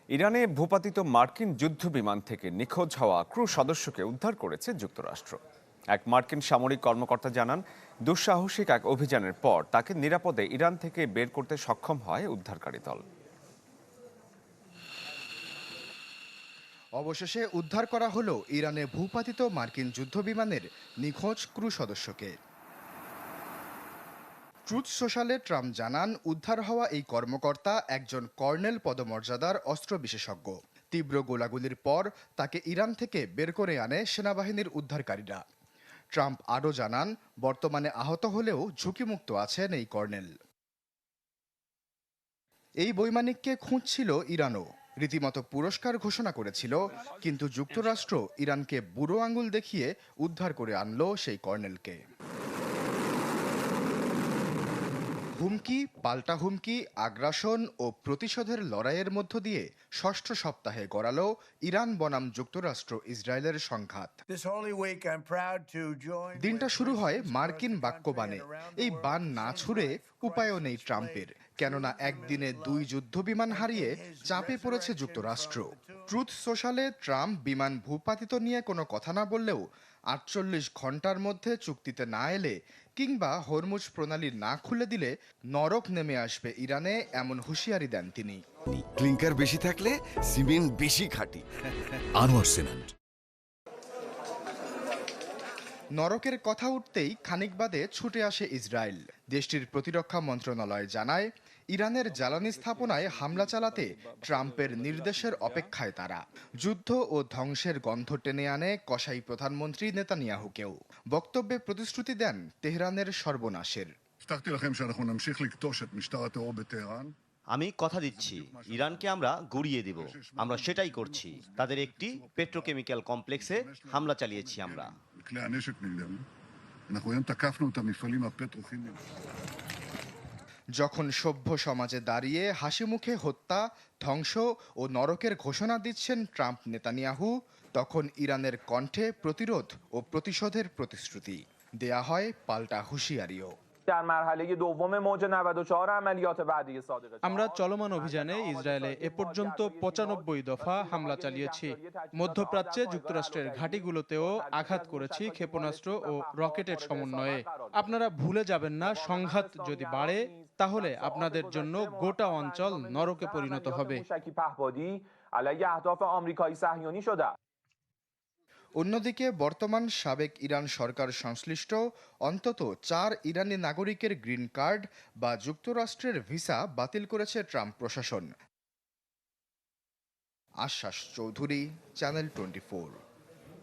ইরানে ভূপাতিত মার্কিন যুদ্ধ বিমান থেকে নিখোঁজ হওয়া ক্রু সদস্যকে উদ্ধার করেছে যুক্তরাষ্ট্র। এক মার্কিন সামরিক কর্মকর্তা জানান, দুঃসাহসিক এক অভিযানের পর তাকে নিরাপদে ইরান থেকে বের করতে সক্ষম হয় উদ্ধারকারী দল। অবশেষে উদ্ধার করা হলো ইরানে ভূপাতিত মার্কিন যুদ্ধবিমানের নিখোঁজ ক্রু সদস্যকে। ট্রুথ সোশ্যালে ট্রাম্প জানান, উদ্ধার হওয়া এই কর্মকর্তা একজন কর্নেল পদমর্যাদার অস্ত্র বিশেষজ্ঞ। তীব্র গোলাগুলির পর তাকে ইরান থেকে বের করে আনে সেনাবাহিনীর উদ্ধারকারীরা। ট্রাম্প আরও জানান, বর্তমানে আহত হলেও ঝুঁকিমুক্ত আছেন এই কর্নেল। এই বৈমানিককে খুঁজছিল ইরানও, রীতিমতো পুরস্কার ঘোষণা করেছিল, কিন্তু যুক্তরাষ্ট্র ইরানকে বুড়ো আঙুল দেখিয়ে উদ্ধার করে আনলো সেই কর্নেলকে। হুমকি, পাল্টা হুমকি, আগ্রাসন ও প্রতিশোধের লড়াইয়ের মধ্য দিয়ে ষষ্ঠ সপ্তাহে গড়ালো ইরান বনাম যুক্তরাষ্ট্র ইসরায়েলের সংঘাত। দিনটা শুরু হয় মার্কিন বাক্যবাণে। এই বান না ছুড়ে উপায়ও নেই ট্রাম্পের, কেননা একদিনে দুই যুদ্ধবিমান হারিয়ে চাপে পড়েছে যুক্তরাষ্ট্র। ট্রুথ সোশ্যালে ট্রাম্প বিমান ভূপাতিত নিয়ে কোনো কথা না বললেও ৪৮ ঘন্টার মধ্যে চুক্তিতে না এলে কিংবা হরমুজ প্রণালী না খুলে দিলে নরক নেমে আসবে ইরানে, এমন হুঁশিয়ারি দেন তিনি। ক্লিংকার বেশি থাকলে সিমেন্ট বেশি খাঁটি। আনোয়ার সিমেন্ট। নরকের কথা উঠতেই খানিক বাদে ছুটে আসে ইসরায়েল। দেশটির প্রতিরক্ষা মন্ত্রণালয় জানায়, ইরানের জ্বালানি স্থাপনায় হামলা চালাতে ট্রাম্পের নির্দেশের অপেক্ষায় তারা। যুদ্ধ ও ধ্বংসের গন্ধ টেনে আনে কসাই প্রধানমন্ত্রী নেতানিয়াহুকেও। বক্তব্যে প্রতিশ্রুতি দেন তেহরানের সর্বনাশের। আমি কথা দিচ্ছি, ইরানকে আমরা গুড়িয়ে দিব। আমরা সেটাই করছি। তাদের একটি পেট্রোকেমিক্যাল কমপ্লেক্সে হামলা চালিয়েছি আমরা। যখন সভ্য সমাজে দাঁড়িয়ে হাসি মুখে হত্যা, ধ্বংস ও নরকের ঘোষণা দিচ্ছেন ট্রাম্প নেতানিয়াহু, তখন ইরানের কণ্ঠে প্রতিরোধ ও প্রতিশোধের প্রতিশ্রুতি দেয়া হয় পাল্টা হুঁশিয়ারিও। আমরা চলমান অভিযানে ইসরায়েলে এ পর্যন্ত ৯৫ দফা হামলা চালিয়েছি। মধ্যপ্রাচ্যে যুক্তরাষ্ট্রের ঘাঁটিগুলোতেও আঘাত করেছি ক্ষেপণাস্ত্র ও রকেটের সমন্বয়ে। আপনারা ভুলে যাবেন না, সংঘাত যদি বাড়ে তাহলে আপনাদের জন্য গোটা অঞ্চল নরকে পরিণত হবে। অন্যদিকে বর্তমান সাবেক ইরান সরকার সংশ্লিষ্ট অন্তত ৪ ইরানি নাগরিকের গ্রিন কার্ড বা যুক্তরাষ্ট্রের ভিসা বাতিল করেছে ট্রাম্প প্রশাসন। আশ্বাস চৌধুরী, চ্যানেল 24।